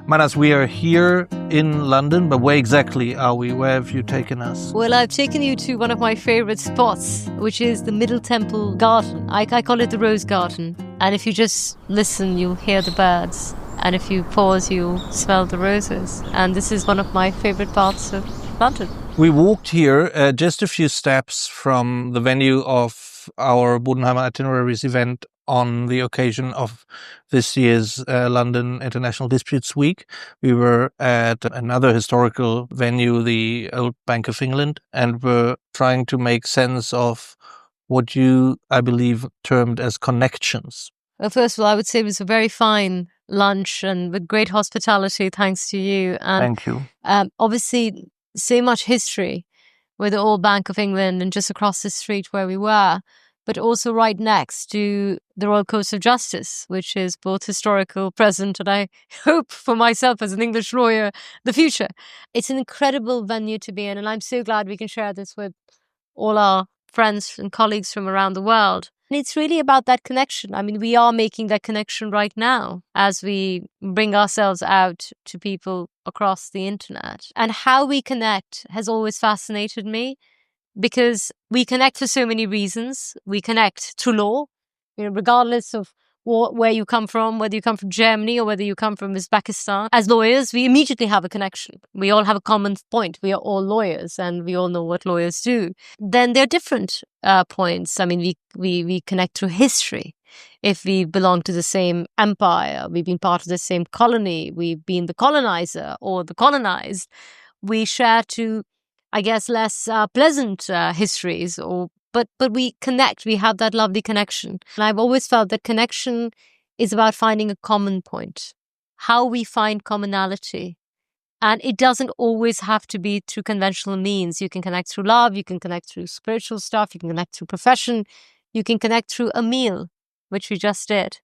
Mahnaz, we are here in London, but where exactly are we? Where have you taken us? Well, I've taken you to one of my favourite spots, which is the Middle Temple Garden. I call it the Rose Garden. And if you just listen, you'll hear the birds. And if you pause, you'll smell the roses. And this is one of my favourite parts of London. We walked here just a few steps from the venue of our BODENHEIMER Itineraries event on the occasion of this year's London International Disputes Week. We were at another historical venue, the Old Bank of England, and were trying to make sense of what you, I believe, termed as connections. Well, first of all, I would say it was a very fine lunch and with great hospitality, thanks to you. And Thank you. Obviously, so much history with the Old Bank of England and just across the street where we were, but also right next to the Royal Courts of Justice, which is both historical, present, and I hope for myself as an English lawyer, the future. It's an incredible venue to be in, and I'm so glad we can share this with all our friends and colleagues from around the world. And it's really about that connection. I mean, we are making that connection right now as we bring ourselves out to people across the internet. And how we connect has always fascinated me, because we connect for so many reasons. We connect through law, regardless of where you come from, whether you come from Germany or whether you come from Uzbekistan. As lawyers, we immediately have a connection. We all have a common point. We are all lawyers and we all know what lawyers do. Then there are different points. I mean, we connect through history. If we belong to the same empire, we've been part of the same colony, we've been the colonizer or the colonized, we share to, I guess, less pleasant histories, but we connect. We have that lovely connection. And I've always felt that connection is about finding a common point, how we find commonality. And it doesn't always have to be through conventional means. You can connect through love, you can connect through spiritual stuff, you can connect through profession, you can connect through a meal, which we just did.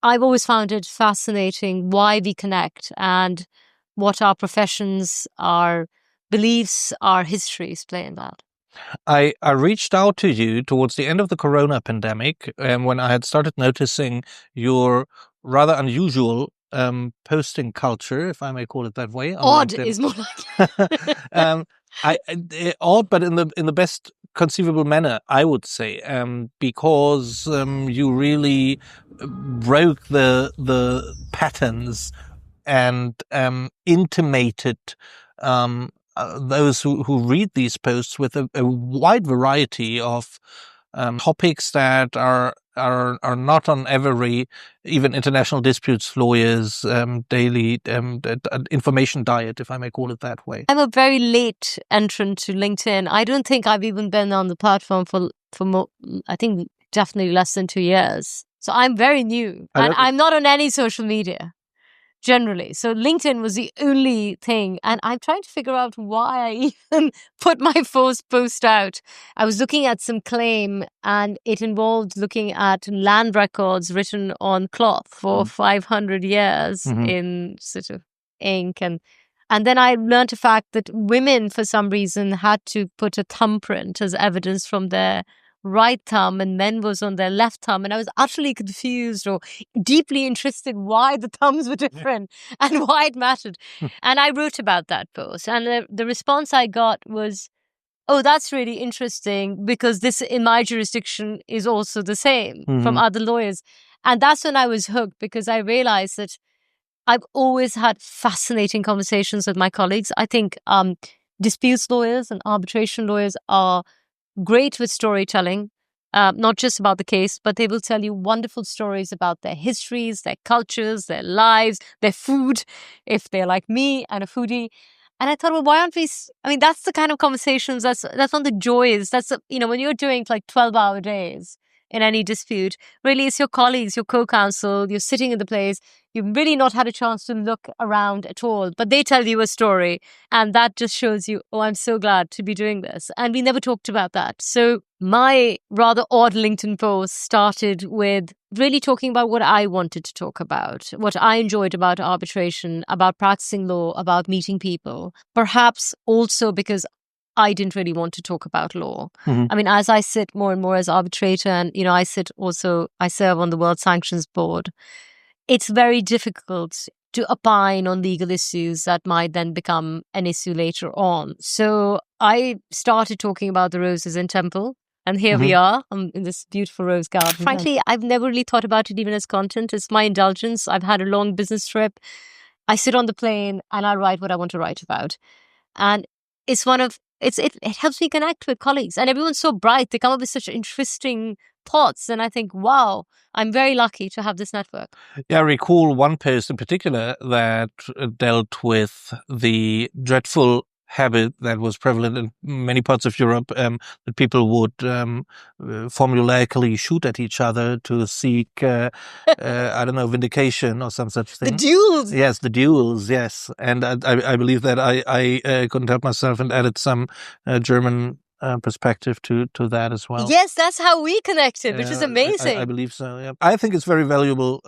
I've always found it fascinating why we connect and what our professions, our beliefs, our histories play in that. I reached out to you towards the end of the corona pandemic when I had started noticing your rather unusual posting culture, if I may call it that way. Odd is more like odd, but in the best conceivable manner, I would say, because you really broke the patterns and intimated those who read these posts with a wide variety of topics that are not on every, even international disputes lawyers' daily information diet, if I may call it that way. I'm a very late entrant to LinkedIn. I don't think I've even been on the platform for I think definitely less than 2 years. So I'm very new, and I'm not on any social media generally. So LinkedIn was the only thing. And I'm trying to figure out why I even put my first post out. I was looking at some claim and it involved looking at land records written on cloth for 500 years in sort of ink. And then I learned the fact that women, for some reason, had to put a thumbprint as evidence from their right thumb and men was on their left thumb, and I was utterly confused or deeply interested why the thumbs were different and why it mattered. And I wrote about that post, and the response I got was, oh, that's really interesting because this in my jurisdiction is also the same from other lawyers. And that's when I was hooked, because I realized that I've always had fascinating conversations with my colleagues. I think disputes lawyers and arbitration lawyers are great with storytelling, not just about the case, but they will tell you wonderful stories about their histories, their cultures, their lives, their food, if they're like me and a foodie. And I thought, well, why aren't we? I mean, that's the kind of conversations. That's one of the joys. That's when you're doing like 12-hour days in any dispute, really, it's your colleagues, your co-counsel. You're sitting in the place. You've really not had a chance to look around at all, but they tell you a story, and that just shows you, oh, I'm so glad to be doing this. And we never talked about that. So my rather odd LinkedIn post started with really talking about what I wanted to talk about, what I enjoyed about arbitration, about practicing law, about meeting people. Perhaps also because I didn't really want to talk about law. I mean, as I sit more and more as arbitrator, and, I serve on the World Sanctions Board, it's very difficult to opine on legal issues that might then become an issue later on. So I started talking about the roses in Temple. And here we are in this beautiful rose garden. Frankly, I've never really thought about it even as content. It's my indulgence. I've had a long business trip. I sit on the plane and I write what I want to write about. And it's it helps me connect with colleagues. And everyone's so bright. They come up with such interesting thoughts. And I think, wow, I'm very lucky to have this network. Yeah, I recall one post in particular that dealt with the dreadful habit that was prevalent in many parts of Europe, that people would formulaically shoot at each other to seek, I don't know, vindication or some such thing. The duels! Yes, the duels, yes. And I believe that I couldn't help myself and added some German perspective to that as well. Yes, that's how we connected, which is amazing. I believe so. Yeah, I think it's very valuable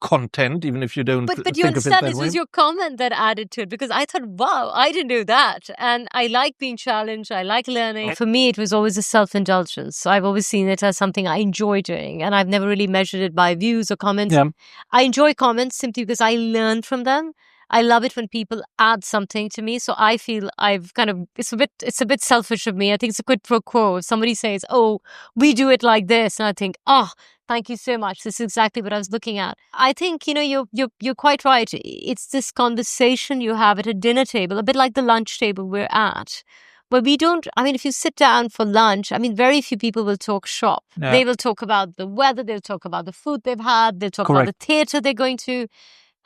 content, even if you don't. But you understand, this was your comment that added to it, because I thought, wow, I didn't do that, and I like being challenged. I like learning. For me, it was always a self-indulgence. So I've always seen it as something I enjoy doing, and I've never really measured it by views or comments. Yeah. I enjoy comments simply because I learn from them. I love it when people add something to me. So I feel I've kind of, it's a bit selfish of me. I think it's a quid pro quo. If somebody says, oh, we do it like this, and I think, oh, thank you so much. This is exactly what I was looking at. I think, you're quite right. It's this conversation you have at a dinner table, a bit like the lunch table we're at. But if you sit down for lunch, very few people will talk shop. Yeah. They will talk about the weather. They'll talk about the food they've had. They'll talk about the theatre they're going to.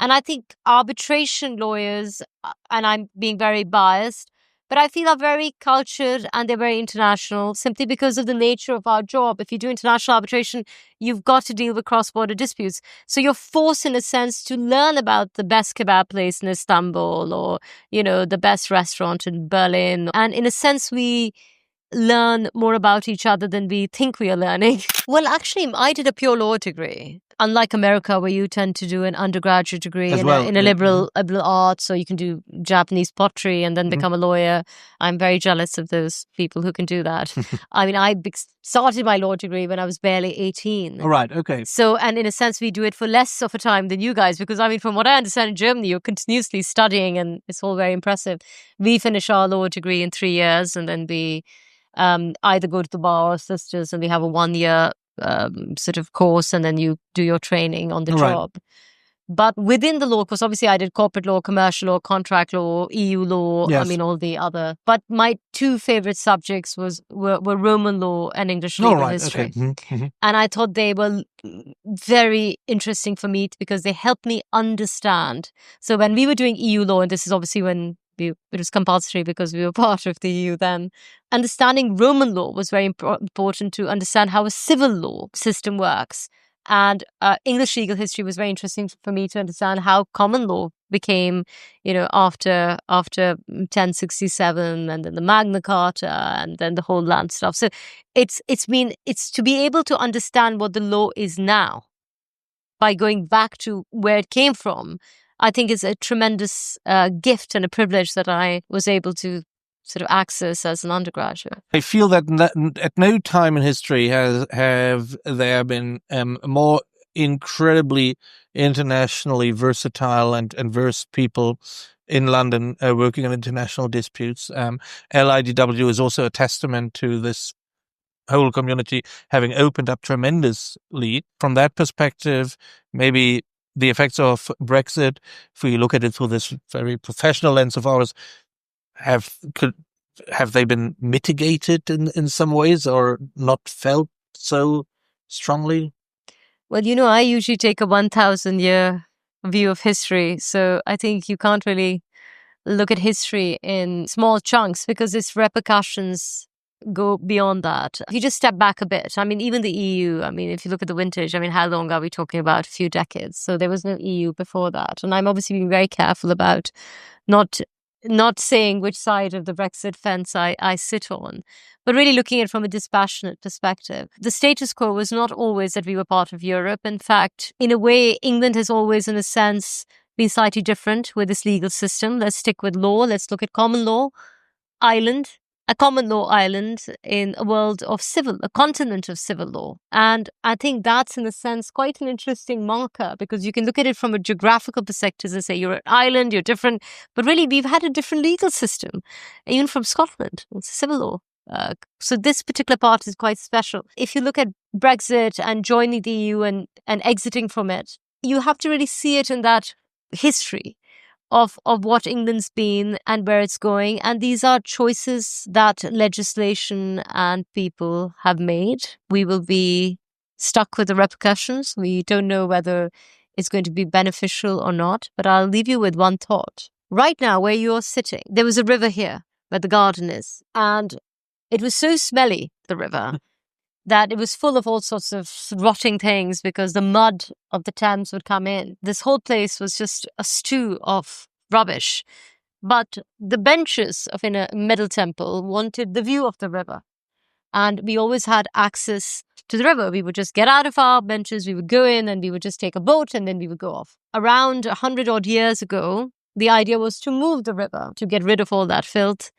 And I think arbitration lawyers, and I'm being very biased, but I feel are very cultured and they're very international simply because of the nature of our job. If you do international arbitration, you've got to deal with cross-border disputes. So you're forced, in a sense, to learn about the best kebab place in Istanbul or, the best restaurant in Berlin. And in a sense, we learn more about each other than we think we are learning. Well, actually, I did a pure law degree. Unlike America, where you tend to do an undergraduate degree in a liberal arts, so you can do Japanese pottery and then become a lawyer. I'm very jealous of those people who can do that. I started my law degree when I was barely 18. All right, okay. So, and in a sense, we do it for less of a time than you guys, because from what I understand in Germany, you're continuously studying and it's all very impressive. We finish our law degree in 3 years and then we either go to the bar or sisters and we have a 1-year sort of course, and then you do your training on the job. But within the law course, obviously I did corporate law, commercial law, contract law, EU law, yes. All the other. But my 2 favorite subjects were Roman law and English legal history. Okay. Mm-hmm. And I thought they were very interesting for me because they helped me understand. So when we were doing EU law, and this is obviously when it was compulsory because we were part of the EU then, understanding Roman law was very important to understand how a civil law system works. And English legal history was very interesting for me to understand how common law became, after 1067 and then the Magna Carta and then the whole land stuff. So it's to be able to understand what the law is now by going back to where it came from, I think is a tremendous gift and a privilege that I was able to sort of access as an undergraduate. I feel that at no time in history have there been more incredibly internationally versatile and versed people in London working on international disputes. LIDW is also a testament to this whole community having opened up tremendously. From that perspective, maybe the effects of Brexit, if we look at it through this very professional lens of ours, have they been mitigated in some ways or not felt so strongly? Well, I usually take a 1,000-year view of history. So I think you can't really look at history in small chunks because its repercussions go beyond that. If you just step back a bit, even the EU, if you look at the vintage, how long are we talking about? A few decades. So there was no EU before that. And I'm obviously being very careful about not saying which side of the Brexit fence I sit on, but really looking at it from a dispassionate perspective. The status quo was not always that we were part of Europe. In fact, in a way, England has always, in a sense, been slightly different with this legal system. Let's stick with law. Let's look at common law. Ireland a common law island in a world of a continent of civil law. And I think that's, in a sense, quite an interesting marker, because you can look at it from a geographical perspective and say you're an island, you're different. But really, we've had a different legal system, even from Scotland. It's civil law. So this particular part is quite special. If you look at Brexit and joining the EU and exiting from it, you have to really see it in that history of what England's been and where it's going. And these are choices that legislation and people have made. We will be stuck with the repercussions. We don't know whether it's going to be beneficial or not. But I'll leave you with one thought. Right now, where you're sitting, there was a river here where the garden is. And it was so smelly, the river, that it was full of all sorts of rotting things because the mud of the Thames would come in. This whole place was just a stew of rubbish. But the benches in a Middle Temple wanted the view of the river. And we always had access to the river. We would just get out of our benches, we would go in and we would just take a boat and then we would go off. Around 100 odd years ago, the idea was to move the river to get rid of all that filth.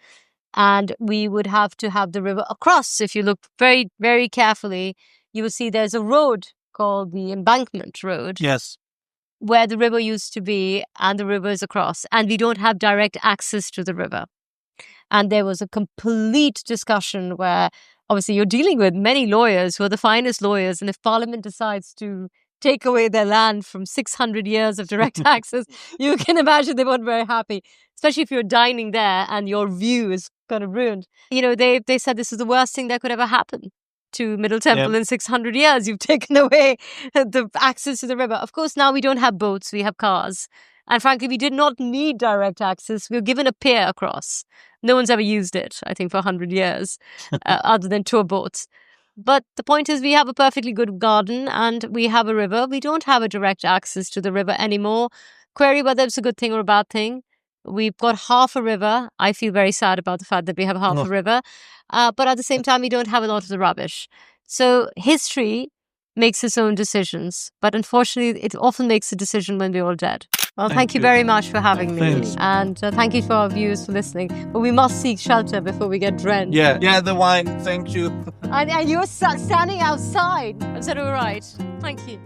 And we would have to have the river across. If you look very, very carefully, you will see there's a road called the Embankment Road. Yes. Where the river used to be, and the river is across. And we don't have direct access to the river. And there was a complete discussion where, obviously, you're dealing with many lawyers who are the finest lawyers. And if Parliament decides to take away their land from 600 years of direct access, you can imagine they weren't very happy, especially if you're dining there and your view is kind of ruined. You know, they said this is the worst thing that could ever happen to Middle Temple in 600 years. You've taken away the access to the river. Of course, now we don't have boats, we have cars. And frankly, we did not need direct access. We were given a pier across. No one's ever used it, I think, for 100 years, other than tour boats. But the point is, we have a perfectly good garden and we have a river. We don't have a direct access to the river anymore. Query whether it's a good thing or a bad thing. We've got half a river. I feel very sad about the fact that we have half a river. But at the same time, we don't have a lot of the rubbish. So history makes its own decisions. But unfortunately, it often makes a decision when we're all dead. Well, thank you very much for having me. Thanks. And thank you for our viewers for listening. But we must seek shelter before we get drenched. Yeah, the wine. Thank you. And you're standing outside. Is that all right? Thank you.